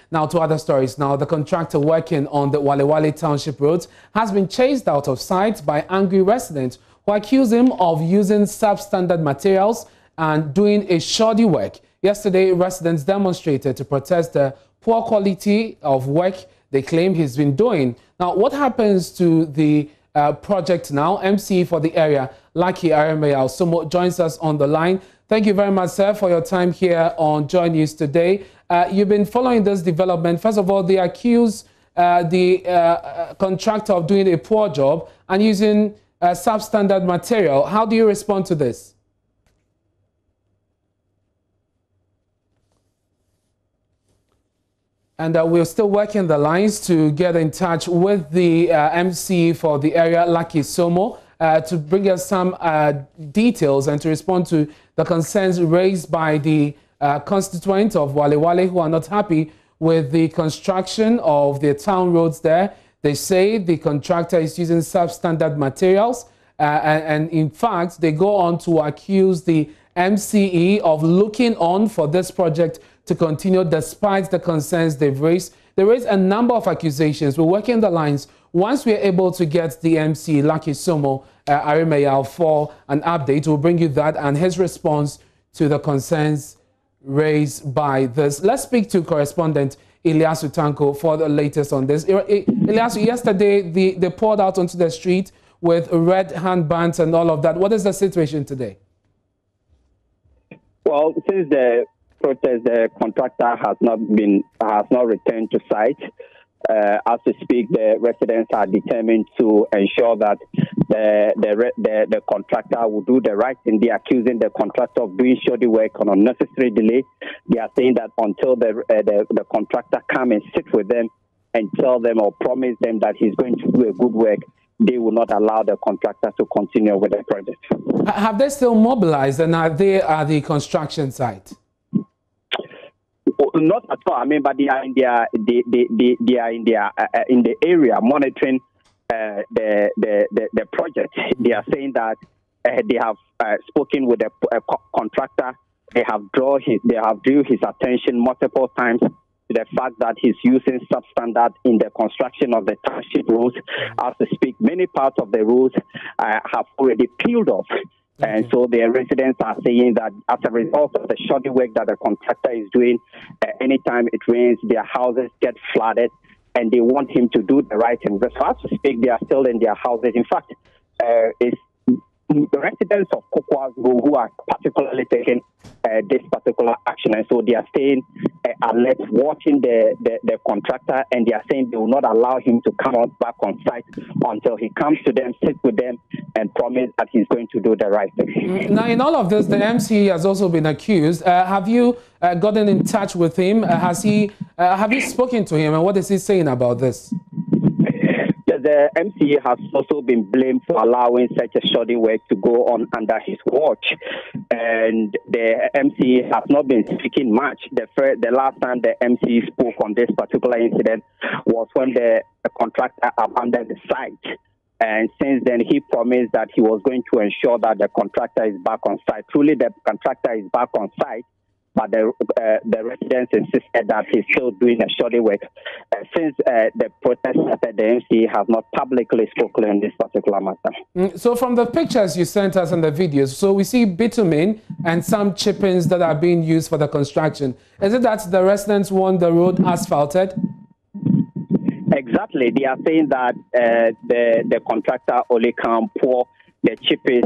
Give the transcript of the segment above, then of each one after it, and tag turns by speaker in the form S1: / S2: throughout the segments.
S1: Now to other stories. Now, the contractor working on the Walewale Township roads has been chased out of sight by angry residents who accuse him of using substandard materials and doing a shoddy work. Yesterday, residents demonstrated to protest the poor quality of work they claim he's been doing. Now, what happens to the project now? MC for the area, Lucky Walewale, joins us on the line. Thank you very much, sir, for your time here on JoyNews today. You've been following this development. First of all, they accuse the contractor of doing a poor job and using substandard material. How do you respond to this? And we're still working the lines to get in touch with the MC for the area, Lucky Somo, to bring us some details and to respond to the concerns raised by the constituents of Walewale who are not happy with the construction of the town roads there. They say the contractor is using substandard materials and in fact, they go on to accuse the MCE of looking on for this project to continue despite the concerns they've raised. They raised a number of accusations. We're working the lines. Once we're able to get the MC, Lucky Somo Walewale, for an update, we'll bring you that and his response to the concerns raised by this. Let's speak to correspondent Ilyasu Tanko for the latest on this. Ilyasu, yesterday they poured out onto the street with red handbands and all of that. What is the situation today?
S2: Well, since the protest, the contractor has not returned to site. As we speak, the residents are determined to ensure that the contractor will do the right thing. They are accusing the contractor of doing shoddy work on unnecessary delay. They are saying that until the contractor come and sit with them and tell them or promise them that he's going to do a good work, they will not allow the contractor to continue with the project.
S1: Have they still mobilized and are they at the construction site?
S2: Not at all. I mean, but they are in the area monitoring the project. They are saying that they have spoken with the contractor. They have drew his attention multiple times to the fact that he's using substandard in the construction of the township roads. As we speak, many parts of the roads have already peeled off. And so the residents are saying that as a result of the shoddy work that the contractor is doing, anytime it rains, their houses get flooded, and they want him to do the right thing. So as we speak, they are still in their houses. In fact, it's the residents of Kokwa who are particularly taking this particular action, and so they are staying alert, watching the contractor, and they are saying they will not allow him to come out back on site until he comes to them, sit with them, and promise that he's going to do the right thing.
S1: Now, in all of this, the MC has also been accused. Have you gotten in touch with him? Have you spoken to him, and what is he saying about this?
S2: The MCA has also been blamed for allowing such a shoddy work to go on under his watch, and the MCA has not been speaking much. The last time the MCA spoke on this particular incident was when the contractor abandoned the site, and since then he promised that he was going to ensure that the contractor is back on site. Truly, the contractor is back on site, but the residents insisted that he's still doing a shoddy work. Since the protest started, the MCA has not publicly spoken on this particular matter.
S1: So from the pictures you sent us and the videos, so we see bitumen and some chippings that are being used for the construction. Is it that the residents want the road asphalted?
S2: Exactly. They are saying that the contractor only can pour the chippings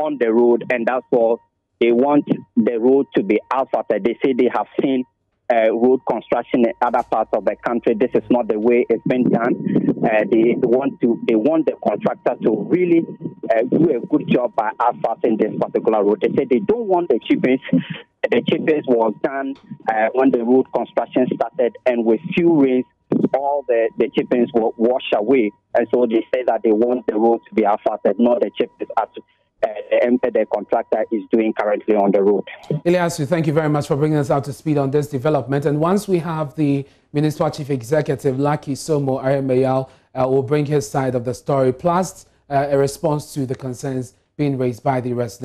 S2: on the road, and that's all. They want the road to be asphalted. They say they have seen road construction in other parts of the country. This is not the way it's been done. They want the contractor to really do a good job by asphalting this particular road. They say they don't want the chippings. The chippings was done when the road construction started, and with few rains, all the chippings will wash away. And so they say that they want the road to be asphalted, not the chippings the contractor is doing currently on the road.
S1: Ilyasu, thank you very much for bringing us up to speed on this development. And once we have the Municipal Chief Executive, Lucky Somo Walewale, will bring his side of the story, plus a response to the concerns being raised by the residents.